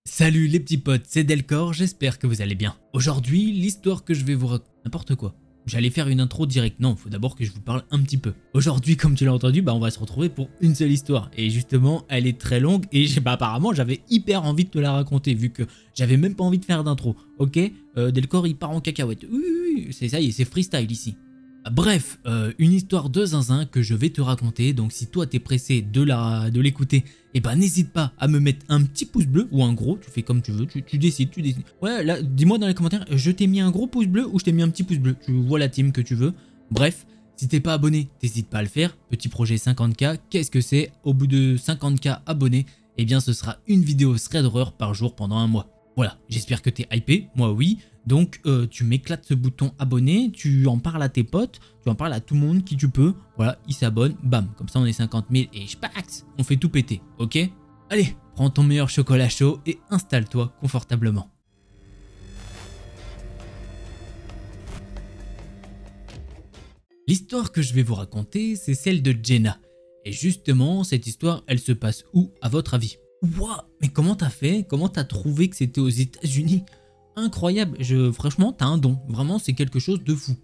Salut les petits potes, c'est Delcor, j'espère que vous allez bien. Aujourd'hui, l'histoire que je vais vous raconter... N'importe quoi. J'allais faire une intro directe, non, faut d'abord que je vous parle un petit peu. Aujourd'hui, comme tu l'as entendu, on va se retrouver pour une seule histoire. Et justement, elle est très longue et apparemment, j'avais hyper envie de te la raconter vu que j'avais même pas envie de faire d'intro. Ok, Delcor il part en cacahuète. Oui, c'est ça y est, c'est freestyle ici. Bref, une histoire de zinzin que je vais te raconter, donc si toi t'es pressé de l'écouter, n'hésite pas à me mettre un petit pouce bleu ou un gros, tu fais comme tu veux, tu décides. Ouais, là, dis-moi dans les commentaires, je t'ai mis un gros pouce bleu ou je t'ai mis un petit pouce bleu, tu vois la team que tu veux. Bref, si t'es pas abonné, t'hésites pas à le faire, petit projet 50K, qu'est-ce que c'est? Au bout de 50K abonnés, ce sera une vidéo thread par jour pendant un mois. Voilà, j'espère que t'es hypé, moi oui. Donc tu m'éclates ce bouton abonné, tu en parles à tes potes, tu en parles à tout le monde qui tu peux. Voilà, ils s'abonnent, bam, comme ça on est 50 000 et spax, on fait tout péter, ok? Allez, prends ton meilleur chocolat chaud et installe-toi confortablement. L'histoire que je vais vous raconter, c'est celle de Jenna. Et justement, cette histoire, elle se passe où à votre avis? Ouah, mais comment t'as fait? Comment t'as trouvé que c'était aux États-Unis? Incroyable, franchement, t'as un don. Vraiment, c'est quelque chose de fou.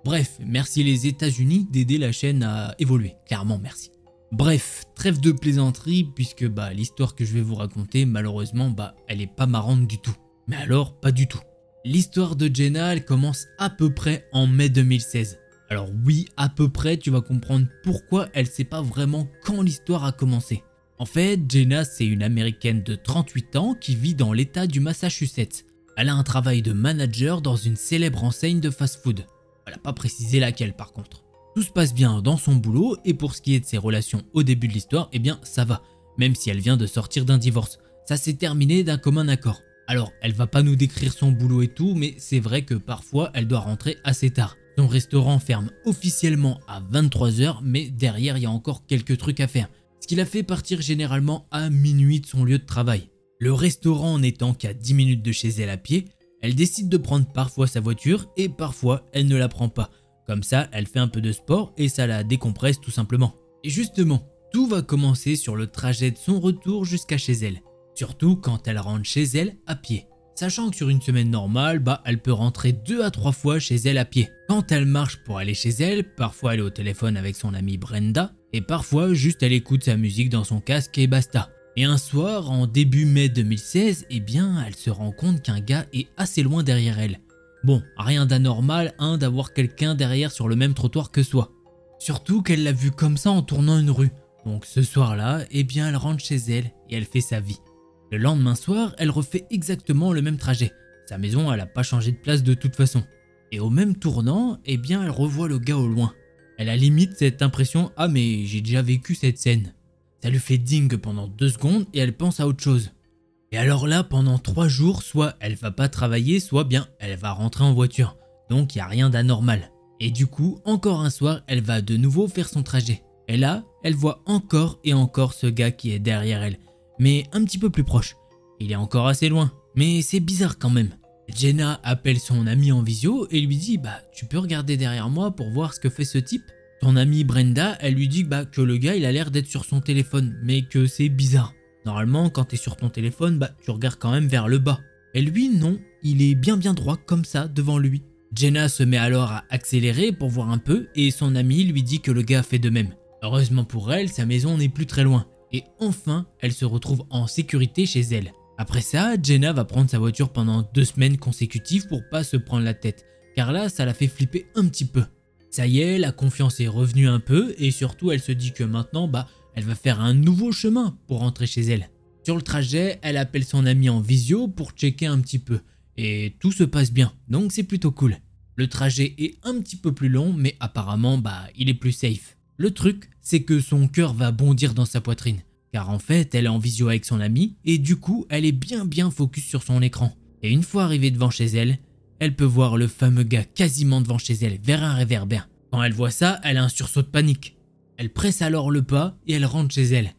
Bref, merci les États-Unis d'aider la chaîne à évoluer. Clairement, merci. Bref, trêve de plaisanterie, puisque l'histoire que je vais vous raconter, malheureusement, elle est pas marrante du tout. Mais alors, pas du tout. L'histoire de Jenna, elle commence à peu près en mai 2016. Alors oui, à peu près, tu vas comprendre pourquoi elle sait pas vraiment quand l'histoire a commencé. En fait, Jenna, c'est une américaine de 38 ans qui vit dans l'état du Massachusetts. Elle a un travail de manager dans une célèbre enseigne de fast-food. Elle n'a pas précisé laquelle par contre. Tout se passe bien dans son boulot et pour ce qui est de ses relations au début de l'histoire, ça va. Même si elle vient de sortir d'un divorce. Ça s'est terminé d'un commun accord. Alors, elle va pas nous décrire son boulot et tout, mais c'est vrai que parfois elle doit rentrer assez tard. Son restaurant ferme officiellement à 23 h, mais derrière il y a encore quelques trucs à faire. Ce qui la fait partir généralement à minuit de son lieu de travail. Le restaurant n'étant qu'à 10 minutes de chez elle à pied, elle décide de prendre parfois sa voiture et parfois elle ne la prend pas. Comme ça, elle fait un peu de sport et ça la décompresse tout simplement. Et justement, tout va commencer sur le trajet de son retour jusqu'à chez elle. Surtout quand elle rentre chez elle à pied. Sachant que sur une semaine normale, elle peut rentrer 2 à 3 fois chez elle à pied. Quand elle marche pour aller chez elle, parfois elle est au téléphone avec son amie Brenda et parfois juste elle écoute sa musique dans son casque et basta. Et un soir, en début mai 2016, elle se rend compte qu'un gars est assez loin derrière elle. Bon, rien d'anormal, d'avoir quelqu'un derrière sur le même trottoir que soi. Surtout qu'elle l'a vu comme ça en tournant une rue. Donc ce soir-là, elle rentre chez elle et elle fait sa vie. Le lendemain soir, elle refait exactement le même trajet. Sa maison, elle n'a pas changé de place de toute façon. Et au même tournant, elle revoit le gars au loin. Elle a limite cette impression « Ah mais j'ai déjà vécu cette scène ». Ça lui fait dingue pendant 2 secondes et elle pense à autre chose. Et alors là, pendant 3 jours, soit elle va pas travailler, soit elle va rentrer en voiture. Donc il n'y a rien d'anormal. Et du coup, encore un soir, elle va de nouveau faire son trajet. Et là, elle voit encore et encore ce gars qui est derrière elle. Mais un petit peu plus proche. Il est encore assez loin, mais c'est bizarre quand même. Jenna appelle son ami en visio et lui dit « Tu peux regarder derrière moi pour voir ce que fait ce type ?» Son amie Brenda, elle lui dit que le gars il a l'air d'être sur son téléphone, mais que c'est bizarre. Normalement, quand t'es sur ton téléphone, tu regardes quand même vers le bas. Et lui, non, il est bien droit comme ça devant lui. Jenna se met alors à accélérer pour voir un peu et son amie lui dit que le gars fait de même. Heureusement pour elle, sa maison n'est plus très loin. Et enfin, elle se retrouve en sécurité chez elle. Après ça, Jenna va prendre sa voiture pendant 2 semaines consécutives pour pas se prendre la tête. Car là, ça la fait flipper un petit peu. Ça y est, la confiance est revenue un peu et surtout elle se dit que maintenant elle va faire un nouveau chemin pour rentrer chez elle. Sur le trajet, elle appelle son ami en visio pour checker un petit peu et tout se passe bien, donc c'est plutôt cool. Le trajet est un petit peu plus long mais apparemment il est plus safe. Le truc, c'est que son cœur va bondir dans sa poitrine car en fait elle est en visio avec son ami et du coup elle est bien focus sur son écran. Et une fois arrivée devant chez elle, elle peut voir le fameux gars quasiment devant chez elle vers un réverbère. Quand elle voit ça, elle a un sursaut de panique. Elle presse alors le pas et elle rentre chez elle.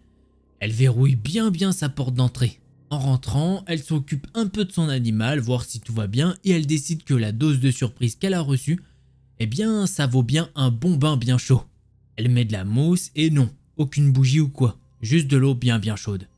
Elle verrouille bien sa porte d'entrée. En rentrant, elle s'occupe un peu de son animal, voir si tout va bien et elle décide que la dose de surprise qu'elle a reçue, ça vaut bien un bon bain bien chaud. Elle met de la mousse et non, aucune bougie ou quoi, juste de l'eau bien chaude.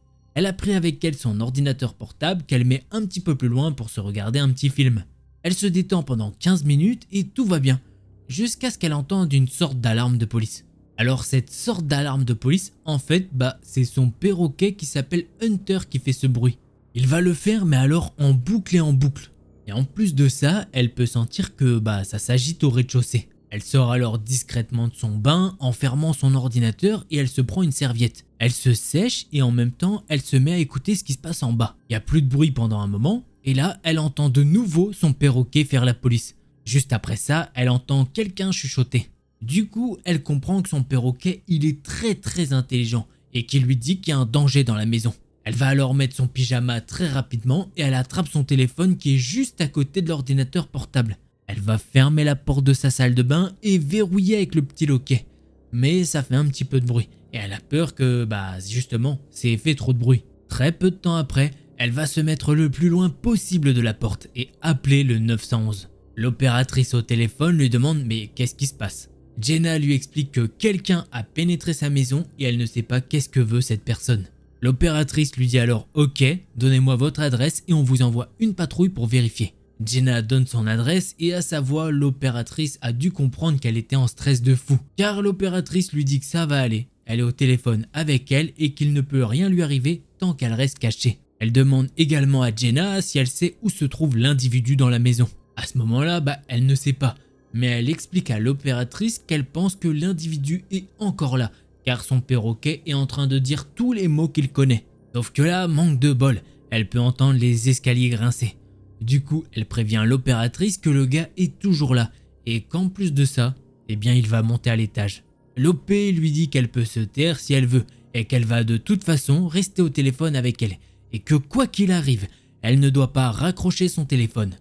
Elle a pris avec elle son ordinateur portable qu'elle met un petit peu plus loin pour se regarder un petit film. Elle se détend pendant 15 minutes et tout va bien, jusqu'à ce qu'elle entende une sorte d'alarme de police. Alors cette sorte d'alarme de police, en fait, c'est son perroquet qui s'appelle Hunter qui fait ce bruit. Il va le faire mais alors en boucle et en boucle. Et en plus de ça, elle peut sentir que ça s'agite au rez-de-chaussée. Elle sort alors discrètement de son bain en fermant son ordinateur et elle se prend une serviette. Elle se sèche et en même temps, elle se met à écouter ce qui se passe en bas. Il n'y a plus de bruit pendant un moment et là, elle entend de nouveau son perroquet faire la police. Juste après ça, elle entend quelqu'un chuchoter. Du coup, elle comprend que son perroquet, il est très intelligent et qu'il lui dit qu'il y a un danger dans la maison. Elle va alors mettre son pyjama très rapidement et elle attrape son téléphone qui est juste à côté de l'ordinateur portable. Elle va fermer la porte de sa salle de bain et verrouiller avec le petit loquet. Mais ça fait un petit peu de bruit et elle a peur que, justement, c'est fait trop de bruit. Très peu de temps après, elle va se mettre le plus loin possible de la porte et appeler le 911. L'opératrice au téléphone lui demande mais qu'est-ce qui se passe? Jenna lui explique que quelqu'un a pénétré sa maison et elle ne sait pas qu'est-ce que veut cette personne. L'opératrice lui dit alors « Ok, donnez-moi votre adresse et on vous envoie une patrouille pour vérifier ». Jenna donne son adresse et à sa voix, l'opératrice a dû comprendre qu'elle était en stress de fou. Car l'opératrice lui dit que ça va aller, elle est au téléphone avec elle et qu'il ne peut rien lui arriver tant qu'elle reste cachée. Elle demande également à Jenna si elle sait où se trouve l'individu dans la maison. À ce moment-là, elle ne sait pas. Mais elle explique à l'opératrice qu'elle pense que l'individu est encore là, car son perroquet est en train de dire tous les mots qu'il connaît. Sauf que là, manque de bol, elle peut entendre les escaliers grincer. Du coup, elle prévient l'opératrice que le gars est toujours là, et qu'en plus de ça, il va monter à l'étage. L'OP lui dit qu'elle peut se taire si elle veut, et qu'elle va de toute façon rester au téléphone avec elle, et que quoi qu'il arrive, elle ne doit pas raccrocher son téléphone.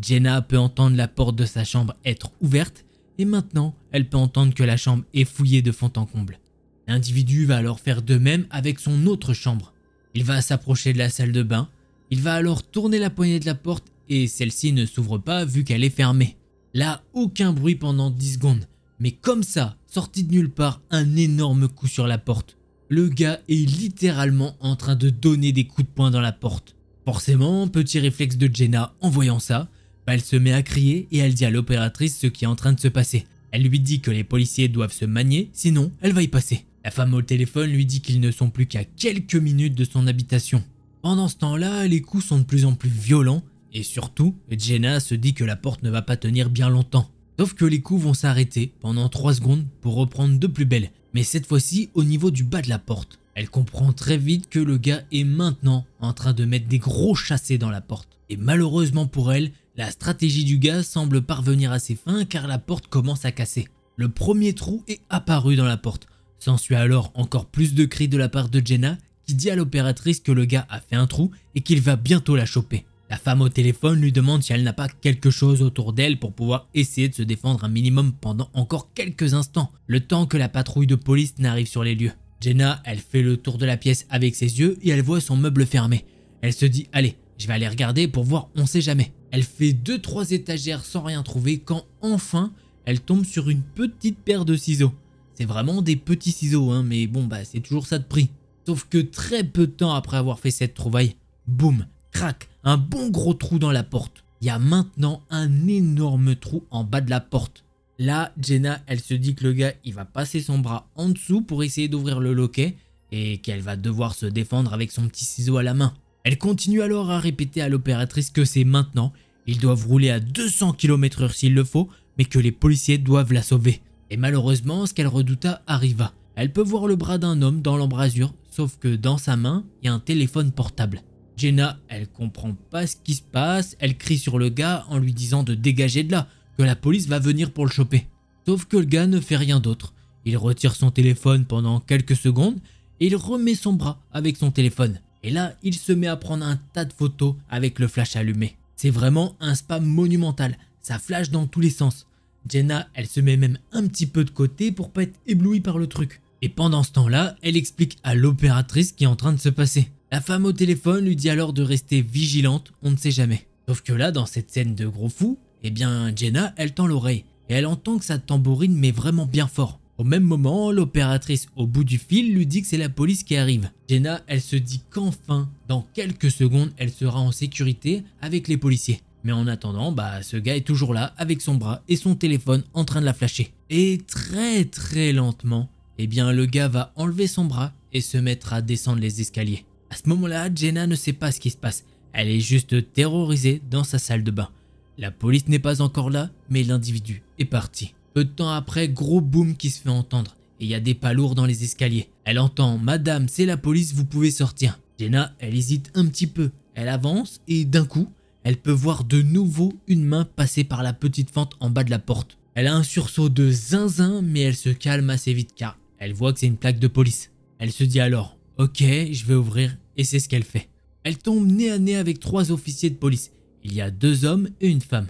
Jenna peut entendre la porte de sa chambre être ouverte et maintenant elle peut entendre que la chambre est fouillée de fond en comble. L'individu va alors faire de même avec son autre chambre. Il va s'approcher de la salle de bain, il va alors tourner la poignée de la porte et celle-ci ne s'ouvre pas vu qu'elle est fermée. Là, aucun bruit pendant 10 secondes, mais comme ça, sorti de nulle part, un énorme coup sur la porte. Le gars est littéralement en train de donner des coups de poing dans la porte. Forcément, petit réflexe de Jenna en voyant ça, elle se met à crier et elle dit à l'opératrice ce qui est en train de se passer. Elle lui dit que les policiers doivent se manier, sinon elle va y passer. La femme au téléphone lui dit qu'ils ne sont plus qu'à quelques minutes de son habitation. Pendant ce temps-là, les coups sont de plus en plus violents et surtout, Jenna se dit que la porte ne va pas tenir bien longtemps. Sauf que les coups vont s'arrêter pendant 3 secondes pour reprendre de plus belle, mais cette fois-ci au niveau du bas de la porte. Elle comprend très vite que le gars est maintenant en train de mettre des gros chassés dans la porte. Et malheureusement pour elle, la stratégie du gars semble parvenir à ses fins car la porte commence à casser. Le premier trou est apparu dans la porte. S'ensuit alors encore plus de cris de la part de Jenna qui dit à l'opératrice que le gars a fait un trou et qu'il va bientôt la choper. La femme au téléphone lui demande si elle n'a pas quelque chose autour d'elle pour pouvoir essayer de se défendre un minimum pendant encore quelques instants, le temps que la patrouille de police n'arrive sur les lieux. Jenna, elle fait le tour de la pièce avec ses yeux et elle voit son meuble fermé. Elle se dit « Allez, je vais aller regarder pour voir, on sait jamais ». Elle fait 2-3 étagères sans rien trouver quand enfin, elle tombe sur une petite paire de ciseaux. C'est vraiment des petits ciseaux, mais bon, c'est toujours ça de prix. Sauf que très peu de temps après avoir fait cette trouvaille, boum, crac, un bon gros trou dans la porte. Il y a maintenant un énorme trou en bas de la porte. Là, Jenna, elle se dit que le gars, il va passer son bras en dessous pour essayer d'ouvrir le loquet et qu'elle va devoir se défendre avec son petit ciseau à la main. Elle continue alors à répéter à l'opératrice que c'est maintenant, ils doivent rouler à 200 km/h s'il le faut, mais que les policiers doivent la sauver. Et malheureusement, ce qu'elle redouta arriva. Elle peut voir le bras d'un homme dans l'embrasure, sauf que dans sa main, il y a un téléphone portable. Jenna, elle comprend pas ce qui se passe, elle crie sur le gars en lui disant de dégager de là, que la police va venir pour le choper. Sauf que le gars ne fait rien d'autre. Il retire son téléphone pendant quelques secondes et il remet son bras avec son téléphone. Et là, il se met à prendre un tas de photos avec le flash allumé. C'est vraiment un spam monumental, ça flash dans tous les sens. Jenna, elle se met même un petit peu de côté pour pas être éblouie par le truc. Et pendant ce temps-là, elle explique à l'opératrice ce qui est en train de se passer. La femme au téléphone lui dit alors de rester vigilante, on ne sait jamais. Sauf que là, dans cette scène de gros fou, Jenna, elle tend l'oreille et elle entend que sa tambourine met vraiment bien fort. Au même moment, l'opératrice au bout du fil lui dit que c'est la police qui arrive. Jenna, elle se dit qu'enfin, dans quelques secondes, elle sera en sécurité avec les policiers. Mais en attendant, ce gars est toujours là avec son bras et son téléphone en train de la flasher. Et très lentement, le gars va enlever son bras et se mettre à descendre les escaliers. À ce moment-là, Jenna ne sait pas ce qui se passe. Elle est juste terrorisée dans sa salle de bain. La police n'est pas encore là, mais l'individu est parti. Peu de temps après, gros boom qui se fait entendre et il y a des pas lourds dans les escaliers. Elle entend « Madame, c'est la police, vous pouvez sortir ». Jenna, elle hésite un petit peu. Elle avance et d'un coup, elle peut voir de nouveau une main passer par la petite fente en bas de la porte. Elle a un sursaut de zinzin, mais elle se calme assez vite car elle voit que c'est une plaque de police. Elle se dit alors « Ok, je vais ouvrir » et c'est ce qu'elle fait. Elle tombe nez à nez avec 3 officiers de police. Il y a 2 hommes et une femme.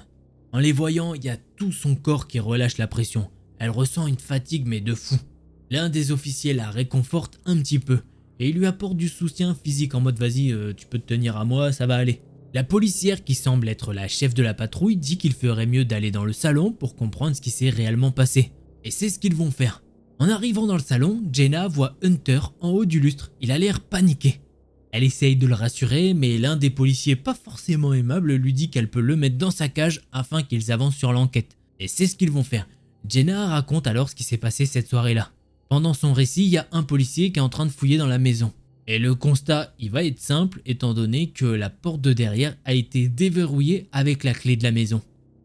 En les voyant, il y a tout son corps qui relâche la pression. Elle ressent une fatigue mais de fou. L'un des officiers la réconforte un petit peu et il lui apporte du soutien physique en mode vas-y, tu peux te tenir à moi, ça va aller. La policière qui semble être la chef de la patrouille dit qu'il ferait mieux d'aller dans le salon pour comprendre ce qui s'est réellement passé. Et c'est ce qu'ils vont faire. En arrivant dans le salon, Jenna voit Hunter en haut du lustre. Il a l'air paniqué. Elle essaye de le rassurer, mais l'un des policiers pas forcément aimable lui dit qu'elle peut le mettre dans sa cage afin qu'ils avancent sur l'enquête. Et c'est ce qu'ils vont faire. Jenna raconte alors ce qui s'est passé cette soirée-là. Pendant son récit, il y a un policier qui est en train de fouiller dans la maison. Et le constat, il va être simple étant donné que la porte de derrière a été déverrouillée avec la clé de la maison.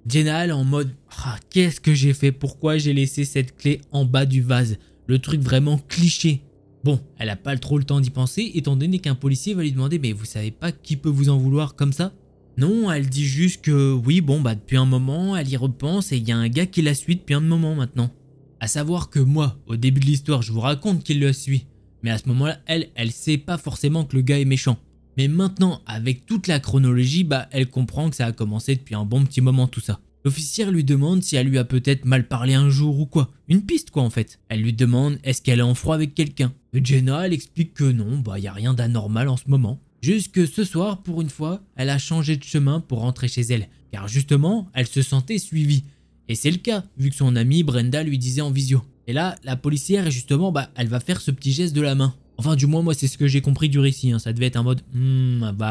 Jenna elle est en mode « Ah, qu'est-ce que j'ai fait? Pourquoi j'ai laissé cette clé en bas du vase ?» Le truc vraiment cliché. Bon, elle n'a pas trop le temps d'y penser étant donné qu'un policier va lui demander « Mais vous savez pas qui peut vous en vouloir comme ça ?» Non, elle dit juste que oui, depuis un moment, elle y repense et il y a un gars qui la suit depuis un moment maintenant. À savoir que moi, au début de l'histoire, je vous raconte qu'il la suit. Mais à ce moment-là, elle sait pas forcément que le gars est méchant. Mais maintenant, avec toute la chronologie, elle comprend que ça a commencé depuis un bon petit moment tout ça. L'officière lui demande si elle lui a peut-être mal parlé un jour ou quoi. Une piste quoi en fait. Elle lui demande est-ce qu'elle est en froid avec quelqu'un. Jenna elle explique que non, y a rien d'anormal en ce moment. Juste que ce soir, pour une fois, elle a changé de chemin pour rentrer chez elle. Car justement, elle se sentait suivie. Et c'est le cas, vu que son amie Brenda lui disait en visio. Et là, la policière, justement, elle va faire ce petit geste de la main. Enfin, du moins, moi, c'est ce que j'ai compris du récit. Ça devait être un mode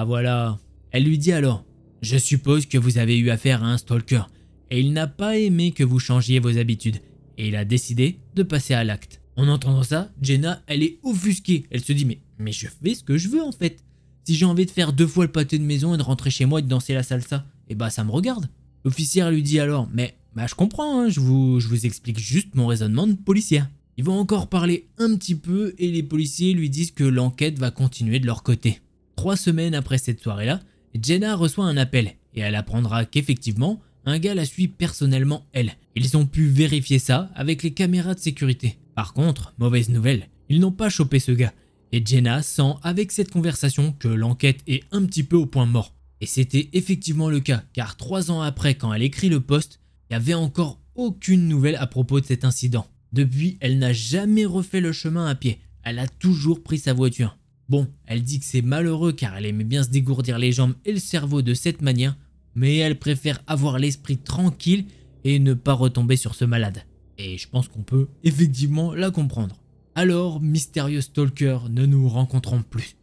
voilà. Elle lui dit alors je suppose que vous avez eu affaire à un stalker. Et il n'a pas aimé que vous changiez vos habitudes. Et il a décidé de passer à l'acte. En entendant ça, Jenna, elle est offusquée. Elle se dit mais je fais ce que je veux en fait. Si j'ai envie de faire 2 fois le pâté de maison et de rentrer chez moi et de danser la salsa, ça me regarde. L'officière lui dit alors mais je comprends, hein, je vous explique juste mon raisonnement de policière. Ils vont encore parler un petit peu et les policiers lui disent que l'enquête va continuer de leur côté. 3 semaines après cette soirée-là, Jenna reçoit un appel et elle apprendra qu'effectivement, un gars la suit personnellement elle. Ils ont pu vérifier ça avec les caméras de sécurité. Par contre, mauvaise nouvelle, ils n'ont pas chopé ce gars. Et Jenna sent avec cette conversation que l'enquête est un petit peu au point mort. Et c'était effectivement le cas, car 3 ans après quand elle écrit le post, il n'y avait encore aucune nouvelle à propos de cet incident. Depuis, elle n'a jamais refait le chemin à pied, elle a toujours pris sa voiture. Bon, elle dit que c'est malheureux car elle aimait bien se dégourdir les jambes et le cerveau de cette manière, mais elle préfère avoir l'esprit tranquille et ne pas retomber sur ce malade. Et je pense qu'on peut effectivement la comprendre. Alors, mystérieux stalker, ne nous rencontrons plus.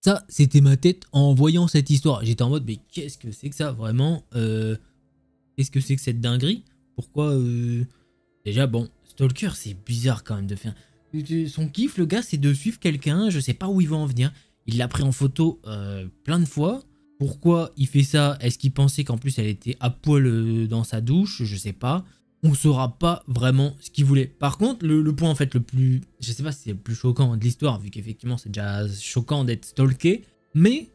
Ça, c'était ma tête en voyant cette histoire. J'étais en mode, mais qu'est-ce que c'est que ça, vraiment qu'est-ce que c'est que cette dinguerie? Pourquoi Déjà, stalker, c'est bizarre quand même de faire... Son kiff, le gars, c'est de suivre quelqu'un, je sais pas où il va en venir. Il l'a pris en photo plein de fois. Pourquoi il fait ça? Est-ce qu'il pensait qu'en plus elle était à poil dans sa douche? Je sais pas. On saura pas vraiment ce qu'il voulait. Par contre, le point en fait le plus... Je sais pas si c'est le plus choquant de l'histoire, vu qu'effectivement c'est déjà choquant d'être stalké. Mais,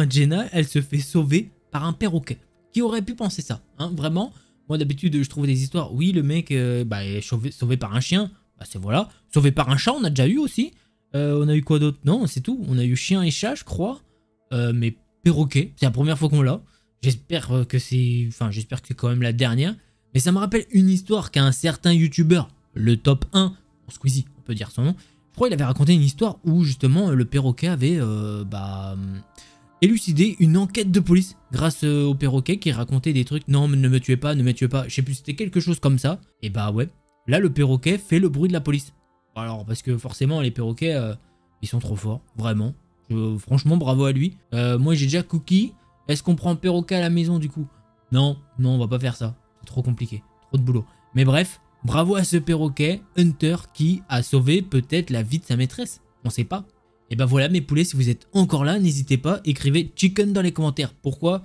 Jenna, elle se fait sauver par un perroquet. Qui aurait pu penser ça, hein, vraiment? Moi d'habitude je trouve des histoires, oui le mec est sauvé par un chien, c'est voilà. Sauvé par un chat, on a déjà eu aussi. On a eu quoi d'autre? Non, c'est tout. On a eu chien et chat, je crois. Mais perroquet, c'est la première fois qu'on l'a. J'espère que c'est quand même la dernière. Mais ça me rappelle une histoire qu'un certain youtubeur, le top 1, pour Squeezie, on peut dire son nom, je crois qu'il avait raconté une histoire où justement le perroquet avait élucidé une enquête de police grâce au perroquet qui racontait des trucs. Non, mais ne me tuez pas, ne me tuez pas. Je sais plus, c'était quelque chose comme ça. Et ouais, Là, le perroquet fait le bruit de la police. Alors, parce que forcément, les perroquets, ils sont trop forts, vraiment. Franchement, bravo à lui. Moi, j'ai déjà Cookie. Est-ce qu'on prend perroquet à la maison, du coup? Non, non, on va pas faire ça. C'est trop compliqué, trop de boulot. Mais bref, bravo à ce perroquet, Hunter, qui a sauvé peut-être la vie de sa maîtresse. On sait pas. Et ben voilà mes poulets, si vous êtes encore là, n'hésitez pas, écrivez chicken dans les commentaires. Pourquoi?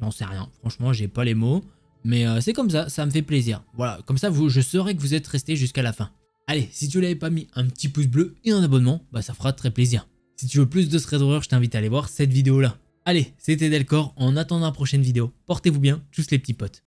J'en sais rien, franchement j'ai pas les mots. Mais c'est comme ça me fait plaisir. Voilà, comme ça je saurai que vous êtes restés jusqu'à la fin. Allez, si tu l'avais pas mis, un petit pouce bleu et un abonnement, bah ça fera très plaisir. Si tu veux plus de thread horreur, je t'invite à aller voir cette vidéo là. Allez, c'était Delcor, en attendant la prochaine vidéo, portez-vous bien, tous les petits potes.